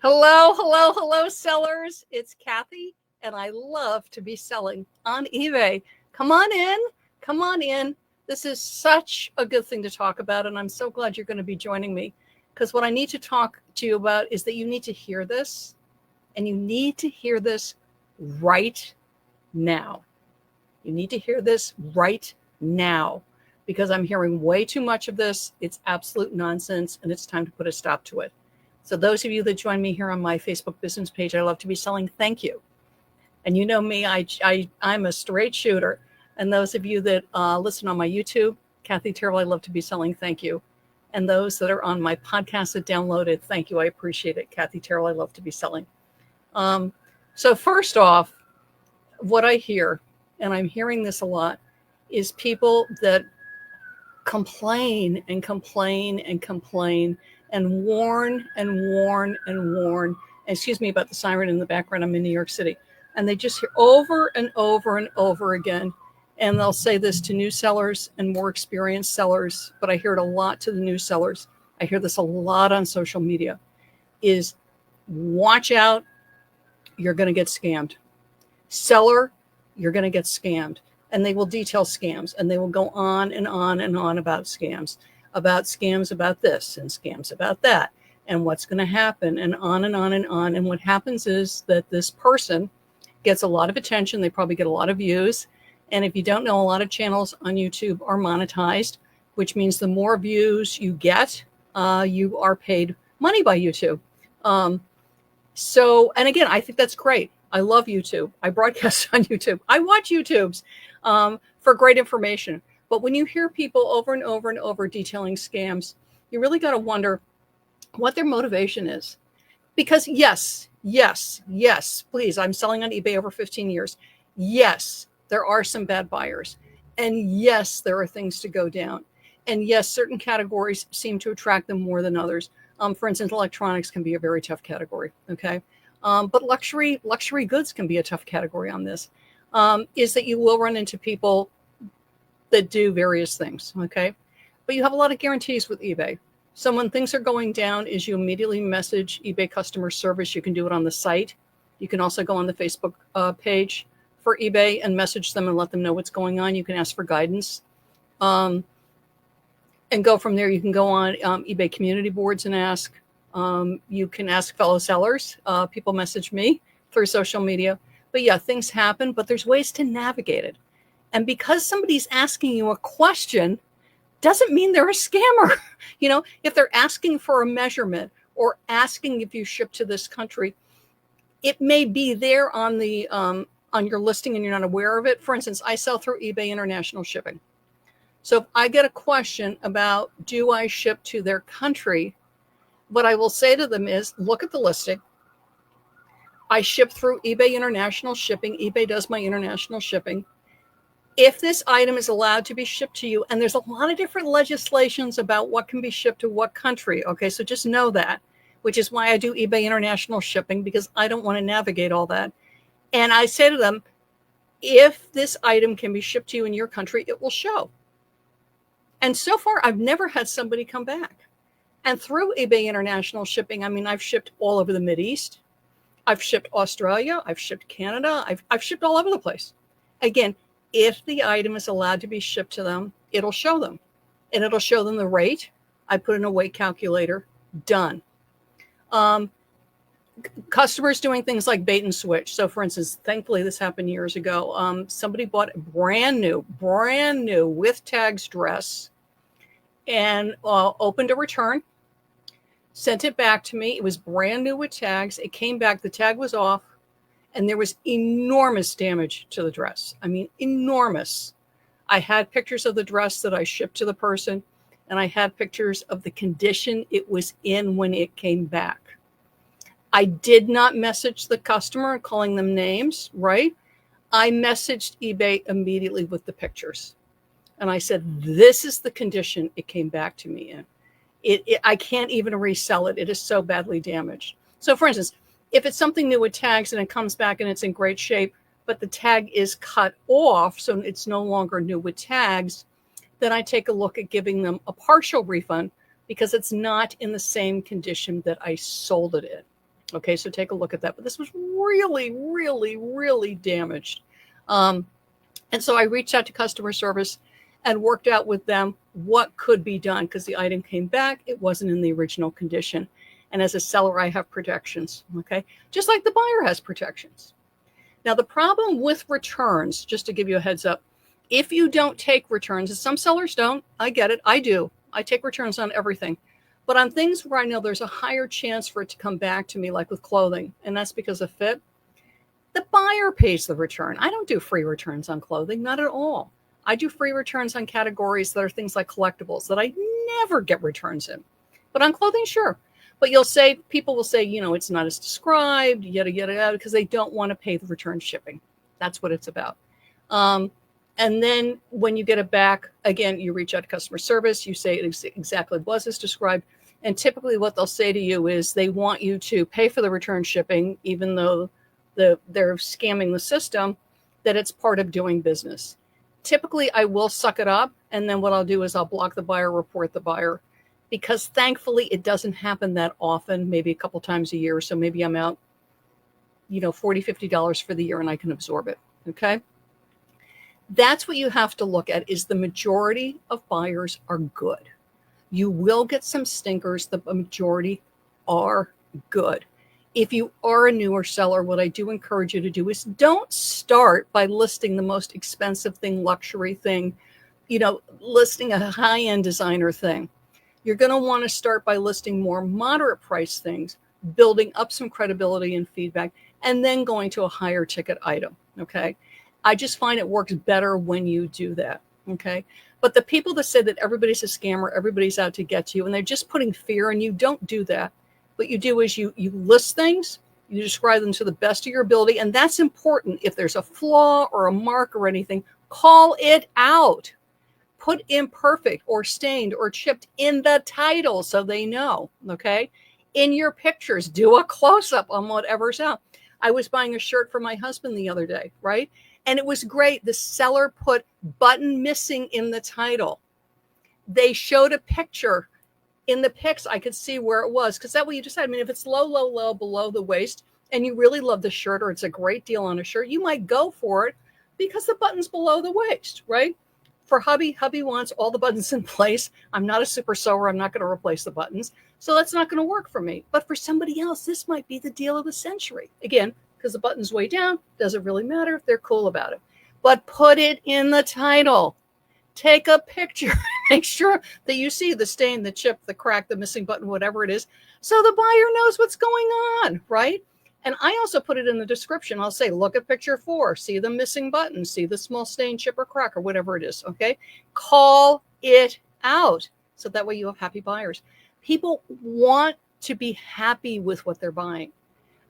Hello, hello, hello, sellers. It's Kathy, and I love to be selling on eBay. Come on in. Come on in. This is such a good thing to talk about, and I'm so glad you're going to be joining me because what I need to talk to you about is that you need to hear this, and you need to hear this right now. You need to hear this right now because I'm hearing way too much of this. It's absolute nonsense, and it's time to put a stop to it. So those of you that join me here on my Facebook business page, I love to be selling. Thank you. And you know me, I'm a straight shooter. And those of you that listen on my YouTube, Kathy Terrell, I love to be selling. Thank you. And those that are on my podcast that downloaded, thank you. I appreciate it. Kathy Terrell, I love to be selling. So first off, what I hear, and I'm hearing this a lot, is people that complain and complain and complain and warn and warn and warn. Excuse me about the siren in the background. I'm in New York City. And they just hear over and over and over again. And they'll say this to new sellers and more experienced sellers, but I hear it a lot to the new sellers. I hear this a lot on social media, is watch out, you're going to get scammed. Seller, you're going to get scammed. And they will detail scams, and they will go on and on and on about scams about this and scams about that and what's going to happen and on and on and on. And what happens is that this person gets a lot of attention. They probably get a lot of views. And if you don't know, a lot of channels on YouTube are monetized, which means the more views you get, you are paid money by YouTube. And again, I think that's great. I love YouTube. I broadcast on YouTube. I watch YouTubes for great information. But when you hear people over and over and over detailing scams, you really got to wonder what their motivation is. Because yes, please, I'm selling on eBay over 15 years. Yes, there are some bad buyers. And yes, there are things to go down. And yes, certain categories seem to attract them more than others. For instance, electronics can be a very tough category, okay? But luxury goods can be a tough category on this, is that you will run into people that do various things, okay? But you have a lot of guarantees with eBay. So when things are going down is you immediately message eBay customer service. You can do it on the site. You can also go on the Facebook page for eBay and message them and let them know what's going on. You can ask for guidance and go from there. You can go on eBay community boards and ask. You can ask fellow sellers. People message me through social media. But yeah, things happen, but there's ways to navigate it. And because somebody's asking you a question doesn't mean they're a scammer. You know, if they're asking for a measurement or asking if you ship to this country, it may be there on the on your listing and you're not aware of it. For instance, I sell through eBay International Shipping. So if I get a question about, do I ship to their country? What I will say to them is, look at the listing. I ship through eBay International Shipping. eBay does my international shipping. If this item is allowed to be shipped to you, and there's a lot of different legislations about what can be shipped to what country, okay, so just know that, which is why I do eBay International Shipping, because I don't want to navigate all that. And I say to them, if this item can be shipped to you in your country, it will show. And so far, I've never had somebody come back. And through eBay International Shipping, I mean, I've shipped all over the Mideast. I've shipped Australia. I've shipped Canada. I've shipped all over the place. Again, if the item is allowed to be shipped to them, it'll show them. And it'll show them the rate. I put in a weight calculator. Done. Customers doing things like bait and switch. So for instance, thankfully this happened years ago. Somebody bought a brand new with tags dress and opened a return, sent it back to me. It was brand new with tags. It came back, the tag was off, and there was enormous damage to the dress. I mean, enormous. I had pictures of the dress that I shipped to the person, and I had pictures of the condition it was in when it came back. I did not message the customer calling them names, right? I messaged eBay immediately with the pictures. And I said, this is the condition it came back to me in. I can't even resell it. It is so badly damaged. So for instance, if it's something new with tags and it comes back and it's in great shape, but the tag is cut off, so it's no longer new with tags, then I take a look at giving them a partial refund because it's not in the same condition that I sold it in. Okay, so take a look at that. But this was really, really, really damaged. And so I reached out to customer service and worked out with them what could be done because the item came back. It wasn't in the original condition. And as a seller, I have protections, okay? Just like the buyer has protections. Now, the problem with returns, just to give you a heads up, if you don't take returns, and some sellers don't, I get it, I do. I take returns on everything. But on things where I know there's a higher chance for it to come back to me, like with clothing, and that's because of fit, the buyer pays the return. I don't do free returns on clothing, not at all. I do free returns on categories that are things like collectibles that I never get returns in. But on clothing, sure. But people will say, it's not as described, yada, yada, yada, because they don't want to pay the return shipping. That's what it's about. And then when you get it back, again, you reach out to customer service, you say it exactly was as described. And typically what they'll say to you is they want you to pay for the return shipping, even though they're scamming the system, that it's part of doing business. Typically, I will suck it up. And then what I'll do is I'll block the buyer, report the buyer. Because thankfully, it doesn't happen that often, maybe a couple times a year. So maybe I'm out, $40, $50 for the year and I can absorb it. Okay. That's what you have to look at is the majority of buyers are good. You will get some stinkers. The majority are good. If you are a newer seller, what I do encourage you to do is don't start by listing the most expensive thing, luxury thing, listing a high-end designer thing. You're going to want to start by listing more moderate price things, building up some credibility and feedback, and then going to a higher ticket item. Okay. I just find it works better when you do that. Okay. But the people that say that everybody's a scammer, everybody's out to get you, and they're just putting fear in you, don't do that. What you do is you list things, you describe them to the best of your ability. And that's important. If there's a flaw or a mark or anything, call it out. Put imperfect or stained or chipped in the title so they know, okay? In your pictures, do a close-up on whatever's out. I was buying a shirt for my husband the other day, right? And it was great. The seller put button missing in the title. They showed a picture. In the pics, I could see where it was because that way you decide, if it's low, low, low below the waist and you really love the shirt or it's a great deal on a shirt, you might go for it because the button's below the waist, right? For hubby wants all the buttons in place. I'm not a super sewer. I'm not going to replace the buttons. So that's not going to work for me. But for somebody else, this might be the deal of the century. Again, because the button's way down, doesn't really matter if they're cool about it. But put it in the title. Take a picture. Make sure that you see the stain, the chip, the crack, the missing button, whatever it is. So the buyer knows what's going on, right? And I also put it in the description. I'll say, look at picture 4, see the missing button, see the small stain, chip, or crack, or whatever it is, okay? Call it out. So that way you have happy buyers. People want to be happy with what they're buying.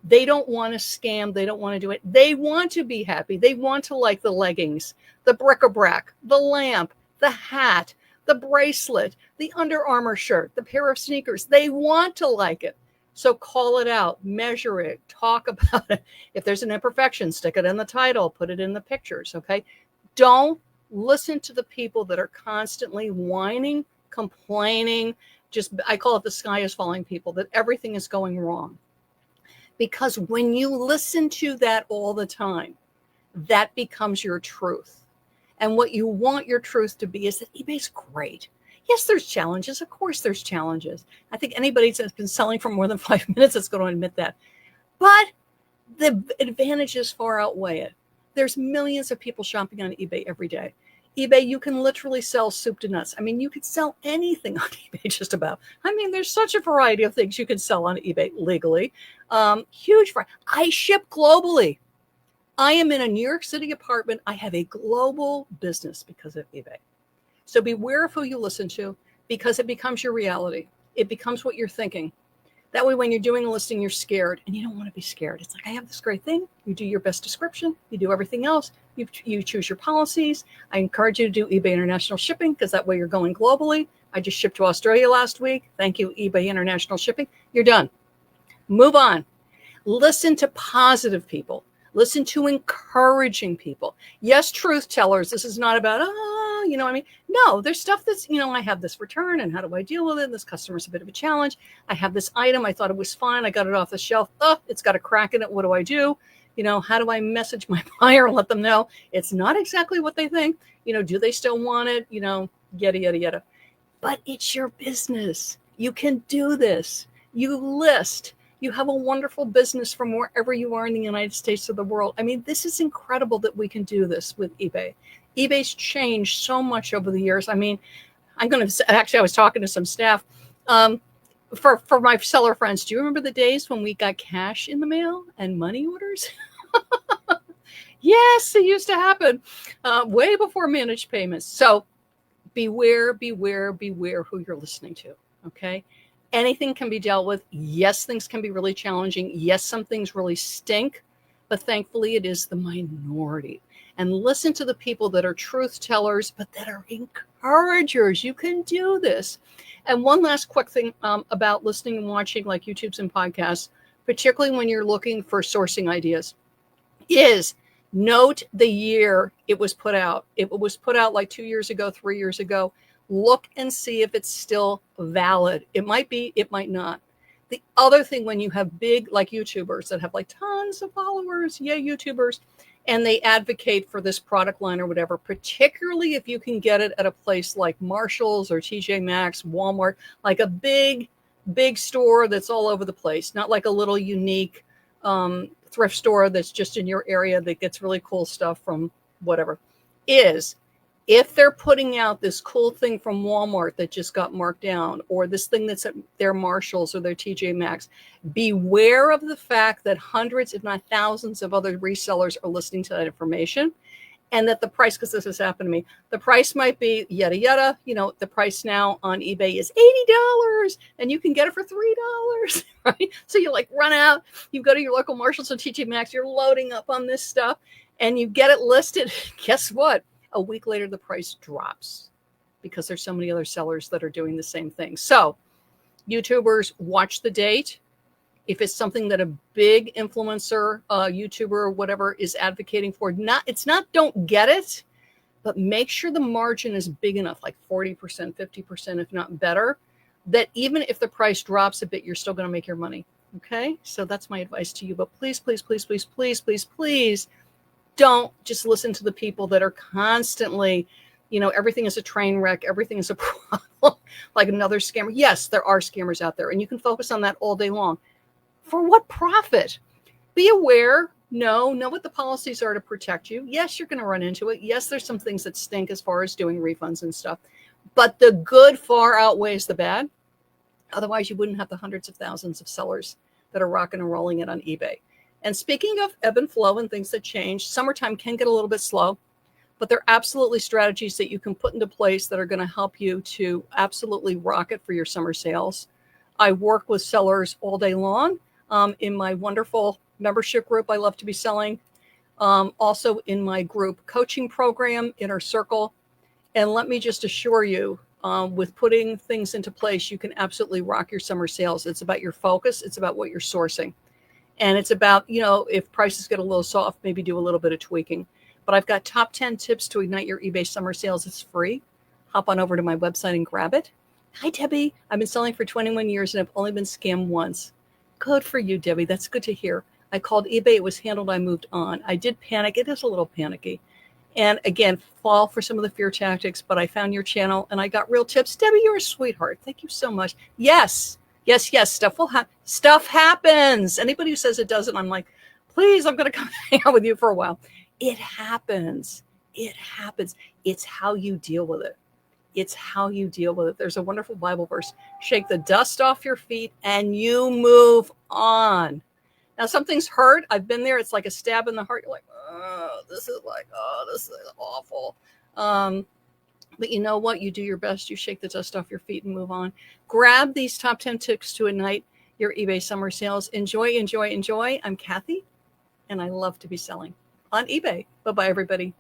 They don't want to scam. They don't want to do it. They want to be happy. They want to like the leggings, the bric-a-brac, the lamp, the hat, the bracelet, the Under Armour shirt, the pair of sneakers. They want to like it. So call it out, measure it, talk about it. If there's an imperfection, stick it in the title, put it in the pictures, okay? Don't listen to the people that are constantly whining, complaining, I call it the sky is falling people, that everything is going wrong. Because when you listen to that all the time, that becomes your truth. And what you want your truth to be is that eBay's great. Yes, there's challenges. Of course, there's challenges. I think anybody that's been selling for more than 5 minutes is going to admit that. But the advantages far outweigh it. There's millions of people shopping on eBay every day. eBay, you can literally sell soup to nuts. You could sell anything on eBay just about. There's such a variety of things you can sell on eBay legally. Huge variety. I ship globally. I am in a New York City apartment. I have a global business because of eBay. So beware of who you listen to because it becomes your reality. It becomes what you're thinking. That way, when you're doing a listing, you're scared and you don't want to be scared. It's like, I have this great thing. You do your best description. You do everything else. You choose your policies. I encourage you to do eBay International Shipping because that way you're going globally. I just shipped to Australia last week. Thank you, eBay International Shipping. You're done. Move on. Listen to positive people. Listen to encouraging people. Yes, truth tellers. This is not about, you know what I mean? No, there's stuff that's, I have this return and how do I deal with it? This customer's a bit of a challenge. I have this item. I thought it was fine. I got it off the shelf. Oh, it's got a crack in it. What do I do? How do I message my buyer and let them know it's not exactly what they think? Do they still want it? Yada, yada, yada. But it's your business. You can do this. You list. You have a wonderful business from wherever you are in the United States or the world. I mean, this is incredible that we can do this with eBay. eBay's changed so much over the years. I mean, I was talking to some staff for my seller friends. Do you remember the days when we got cash in the mail and money orders? Yes, it used to happen way before managed payments. So beware, beware, beware who you're listening to. Okay. Anything can be dealt with. Yes, things can be really challenging. Yes, some things really stink, but thankfully it is the minority. And listen to the people that are truth tellers, but that are encouragers. You can do this. And one last quick thing about listening and watching like YouTubes and podcasts, particularly when you're looking for sourcing ideas, is note the year it was put out. It was put out like 2 years ago, 3 years ago. Look and see if it's still valid. It might be, it might not. The other thing, when you have big like YouTubers that have like tons of followers, YouTubers, and they advocate for this product line or whatever, particularly if you can get it at a place like Marshall's or TJ Maxx, Walmart, like a big store that's all over the place, not like a little unique thrift store that's just in your area that gets really cool stuff from whatever, is if they're putting out this cool thing from Walmart that just got marked down, or this thing that's at their Marshalls or their TJ Maxx, beware of the fact that hundreds, if not thousands of other resellers are listening to that information, and that the price, because this has happened to me, the price might be yada, yada. The price now on eBay is $80 and you can get it for $3, right? So you run out, you go to your local Marshalls or TJ Maxx, you're loading up on this stuff and you get it listed. Guess what? A week later, the price drops because there's so many other sellers that are doing the same thing. So YouTubers, watch the date. If it's something that a big influencer, YouTuber or whatever is advocating for, it's not don't get it, but make sure the margin is big enough, like 40%, 50%, if not better, that even if the price drops a bit, you're still going to make your money. Okay. So that's my advice to you. But please, please, please, please, please, please, please, don't just listen to the people that are constantly, everything is a train wreck. Everything is a problem, like another scammer. Yes, there are scammers out there and you can focus on that all day long. For what profit? Be aware. Know what the policies are to protect you. Yes, you're going to run into it. Yes, there's some things that stink as far as doing refunds and stuff, but the good far outweighs the bad. Otherwise, you wouldn't have the hundreds of thousands of sellers that are rocking and rolling it on eBay. And speaking of ebb and flow and things that change, summertime can get a little bit slow, but there are absolutely strategies that you can put into place that are going to help you to absolutely rock it for your summer sales. I work with sellers all day long in my wonderful membership group, I Love to Be Selling. Also in my group coaching program, Inner Circle. And let me just assure you, with putting things into place, you can absolutely rock your summer sales. It's about your focus. It's about what you're sourcing. And it's about, if prices get a little soft, maybe do a little bit of tweaking. But I've got top 10 tips to ignite your eBay summer sales. It's free. Hop on over to my website and grab it. Hi, Debbie. I've been selling for 21 years and I've only been scammed once. Good for you, Debbie. That's good to hear. I called eBay. It was handled. I moved on. I did panic. It is a little panicky. And again, fall for some of the fear tactics, but I found your channel and I got real tips. Debbie, you're a sweetheart. Thank you so much. Yes. Stuff happens. Anybody who says it doesn't, I'm like, please, I'm going to come hang out with you for a while. It happens. It's how you deal with it. There's a wonderful Bible verse. Shake the dust off your feet and you move on. Now, something's hurt. I've been there. It's like a stab in the heart. You're like, this is awful. But you know what? You do your best. You shake the dust off your feet and move on. Grab these top 10 tips to ignite your eBay summer sales. Enjoy. I'm Kathy, and I love to be selling on eBay. Bye-bye, everybody.